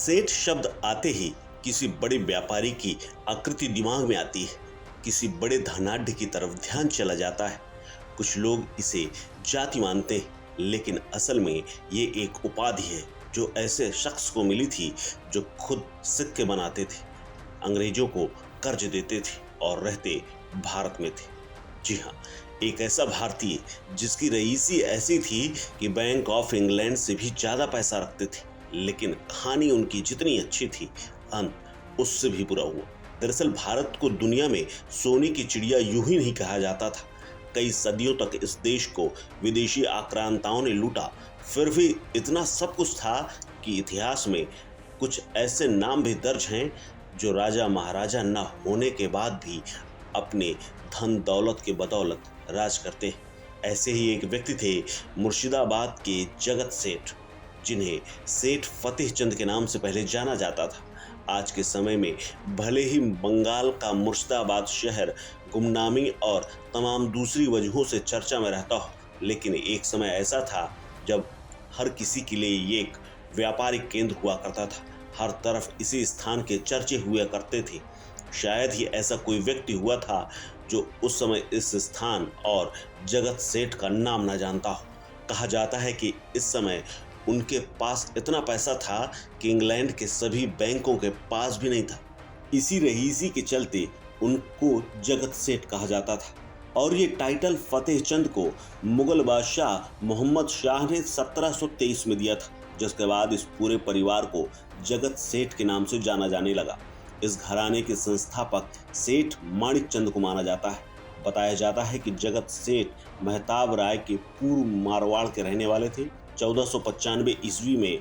सेठ शब्द आते ही किसी बड़े व्यापारी की आकृति दिमाग में आती है, किसी बड़े धनाढ्य की तरफ ध्यान चला जाता है। कुछ लोग इसे जाति मानते हैं, लेकिन असल में ये एक उपाधि है जो ऐसे शख्स को मिली थी जो खुद सिक्के बनाते थे, अंग्रेजों को कर्ज देते थे और रहते भारत में थे। जी हाँ, एक ऐसा भारतीय जिसकी रईसी ऐसी थी कि बैंक ऑफ इंग्लैंड से भी ज्यादा पैसा रखते थे, लेकिन कहानी उनकी जितनी अच्छी थी, अंत उससे भी बुरा हुआ। दरअसल भारत को दुनिया में सोने की चिड़िया यूं ही नहीं कहा जाता था। कई सदियों तक इस देश को विदेशी आक्रांताओं ने लूटा, फिर भी इतना सब कुछ था कि इतिहास में कुछ ऐसे नाम भी दर्ज हैं जो राजा महाराजा न होने के बाद भी अपने धन दौलत के बदौलत राज करते हैं। ऐसे ही एक व्यक्ति थे मुर्शिदाबाद के जगत सेठ, जिन्हें सेठ फतेह चंद के नाम से पहले जाना जाता था। आज के समय में भले ही बंगाल का मुर्शिदाबाद शहर गुमनामी और तमाम दूसरी वजहों से चर्चा में रहता हो, लेकिन एक समय ऐसा था जब हर किसी के लिए ये एक व्यापारिक केंद्र हुआ करता था। हर तरफ इसी स्थान के चर्चे हुआ करते थे। शायद ही ऐसा कोई व्यक्ति हुआ था जो उस समय इस स्थान और जगत सेठ का नाम न जानता हो। कहा जाता है कि इस समय उनके पास इतना पैसा था कि इंग्लैंड के सभी बैंकों के पास भी नहीं था। इसी रईसी के चलते उनको जगत सेठ कहा जाता था और ये टाइटल फतेह चंद को मुगल बादशाह मोहम्मद शाह ने 1723 में दिया था, जिसके बाद इस पूरे परिवार को जगत सेठ के नाम से जाना जाने लगा। इस घराने के संस्थापक सेठ माणिक चंद को माना जाता है। बताया जाता है कि जगत सेठ मेहताब राय के पूर्व मारवाड़ के रहने वाले थे। 1495 ईस्वी में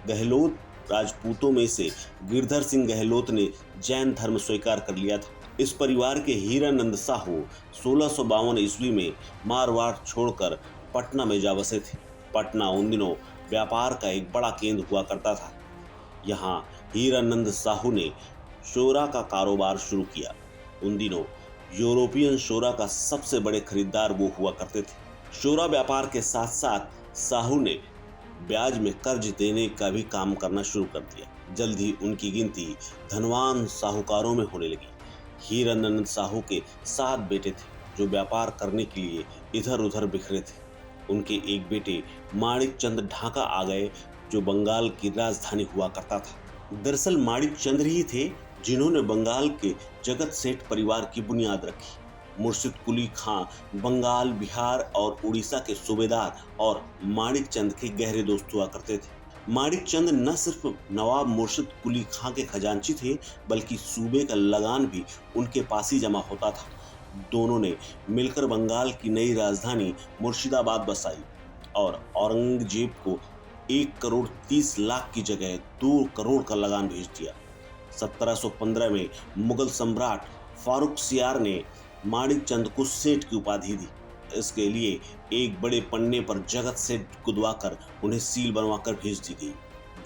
गहलोत राजपूतों में से गिरधर सिंह गहलोत ने जैन धर्म स्वीकार कर लिया था। इस परिवार के हीरानंद साहू 1652 ईस्वी में मारवाड़ छोड़कर पटना में जा बसे थे। पटना उन दिनों व्यापार का एक बड़ा केंद्र हुआ करता था। यहाँ हीरानंद साहू ने शोरा का कारोबार शुरू किया। उन दिनों यूरोपियन शोरा का सबसे बड़े खरीदार वो हुआ करते थे। शोरा व्यापार के साथ साथ साहू ने ब्याज में कर्ज देने का भी काम करना शुरू कर दिया। जल्द ही उनकी गिनती धनवान साहूकारों में होने लगी। हीरानंद साहू के 7 बेटे थे जो व्यापार करने के लिए इधर उधर बिखरे थे। उनके एक बेटे माणिक चंद ढाका आ गए, जो बंगाल की राजधानी हुआ करता था। दरअसल माणिक चंद ही थे जिन्होंने बंगाल के जगत सेठ परिवार की बुनियाद रखी। मुर्शिद कुली खां बंगाल, बिहार और उड़ीसा के सूबेदार और माणिक चंद के गहरे दोस्त हुआ करते थे। माणिक चंद न सिर्फ नवाब मुर्शिद कुली खां के खजांची थे, बल्कि सूबे का लगान भी उनके पास ही जमा होता था। दोनों ने मिलकर बंगाल की नई राजधानी मुर्शिदाबाद बसाई और औरंगजेब को 1 करोड़ 30 लाख की जगह 2 करोड़ का लगान भेज दिया। 1715 में मुगल सम्राट फारूक सियार ने माणिक चंद को सेठ की उपाधि दी। इसके लिए एक बड़े पन्ने पर जगत सेठ गुदवाकर उन्हें सील बनवाकर भेज दी गई,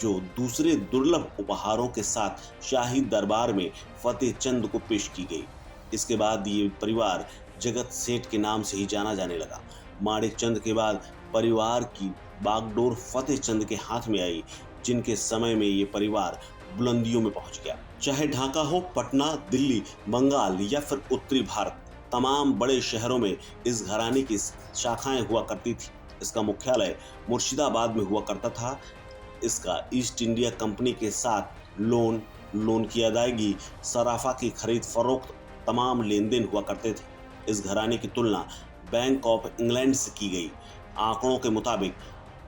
जो दूसरे दुर्लभ उपहारों के साथ शाही दरबार में फतेह चंद को पेश की गई। इसके बाद ये परिवार जगत सेठ के नाम से ही जाना जाने लगा। माणिक चंद के बाद परिवार की बागडोर फतेह चंद के हाथ में आई, जिनके समय में ये परिवार बुलंदियों में पहुंच गया। चाहे ढाका हो, पटना, दिल्ली, बंगाल या फिर उत्तरी भारत, तमाम बड़े शहरों में इस घराने की शाखाएं हुआ करती थी। इसका मुख्यालय मुर्शिदाबाद में हुआ करता था। इसका ईस्ट इंडिया कंपनी के साथ लोन की अदायगी, सराफा की खरीद फरोख्त, तमाम लेन देन हुआ करते थे। इस घराने की तुलना बैंक ऑफ इंग्लैंड से की गई। आंकड़ों के मुताबिक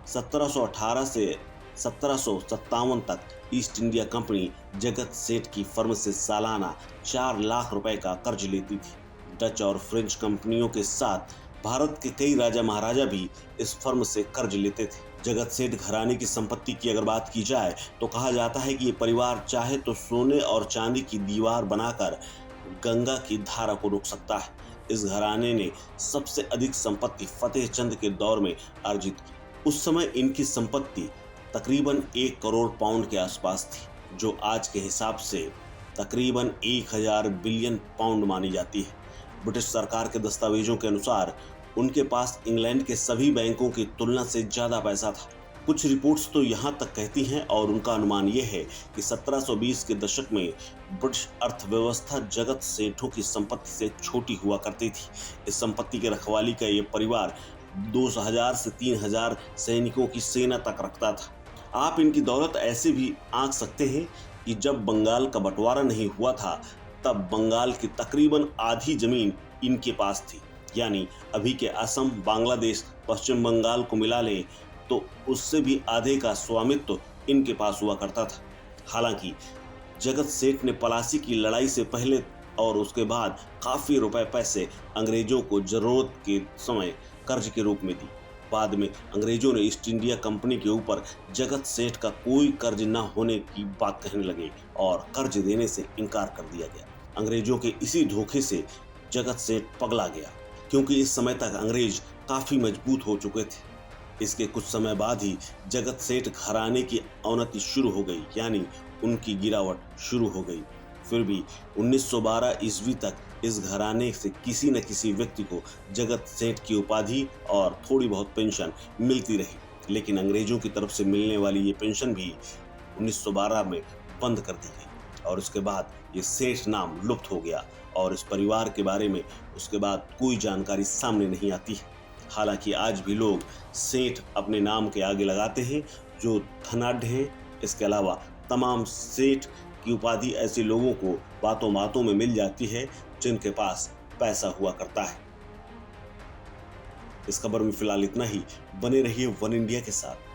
1718 से 1757 तक ईस्ट इंडिया कंपनी जगत सेठ की फर्म से सालाना 4 लाख रुपए का कर्ज लेती थी। डच और फ्रेंच कंपनियों के साथ भारत के कई राजा महाराजा भी इस फर्म से कर्ज लेते थे। जगत सेठ घराने की संपत्ति की अगर बात की जाए तो कहा जाता है कि ये परिवार चाहे तो सोने और चांदी की दीवार बनाकर गंगा की धारा को रोक सकता है। इस घराने ने सबसे अधिक संपत्ति फतेह चंद के दौर में अर्जित की। उस समय इनकी संपत्ति तकरीबन 1 करोड़ पाउंड के आसपास थी, जो आज के हिसाब से तकरीबन 1000 बिलियन पाउंड मानी जाती है। ब्रिटिश सरकार के दस्तावेजों के अनुसार उनके पास इंग्लैंड के सभी बैंकों की तुलना से ज्यादा पैसा था। कुछ रिपोर्ट्स तो यहाँ तक कहती हैं और उनका अनुमान यह है कि 1720 के दशक में ब्रिटिश अर्थव्यवस्था जगत सेठों की संपत्ति से छोटी हुआ करती थी। इस संपत्ति के रखवाली का ये परिवार 2000 से 3000 सैनिकों की सेना तक रखता था। आप इनकी दौलत ऐसे भी आंक सकते हैं कि जब बंगाल का बंटवारा नहीं हुआ था तब बंगाल की तकरीबन आधी जमीन इनके पास थी। यानी अभी के असम, बांग्लादेश, पश्चिम बंगाल को मिला लें तो उससे भी आधे का स्वामित्व इनके पास हुआ करता था। हालांकि जगत सेठ ने पलासी की लड़ाई से पहले और उसके बाद काफी रुपए पैसे अंग्रेजों को जरूरत के समय कर्ज के रूप में दी। बाद में अंग्रेजों ने ईस्ट इंडिया कंपनी के ऊपर जगत सेठ का कोई कर्ज न होने की बात कहने लगे और कर्ज देने से इनकार कर दिया गया। अंग्रेजों के इसी धोखे से जगत सेठ पगला गया, क्योंकि इस समय तक अंग्रेज काफी मजबूत हो चुके थे। इसके कुछ समय बाद ही जगत सेठ घराने की अवनति शुरू हो गई, यानी उनकी गिरावट शुरू हो गई। फिर भी 1912 ईस्वी तक इस घराने से किसी न किसी व्यक्ति को जगत सेठ की उपाधि और थोड़ी बहुत पेंशन मिलती रही, लेकिन अंग्रेजों की तरफ से मिलने वाली ये पेंशन भी 1912 में बंद कर दी गई और उसके बाद ये सेठ नाम लुप्त हो गया और इस परिवार के बारे में उसके बाद कोई जानकारी सामने नहीं आती है। हालांकि आज भी लोग सेठ अपने नाम के आगे लगाते हैं जो धनाढ्य हैं। इसके अलावा तमाम सेठ की उपाधि ऐसे लोगों को बातों बातों में मिल जाती है जिनके पास पैसा हुआ करता है। इस खबर में फिलहाल इतना ही। बने रहिए वन इंडिया के साथ।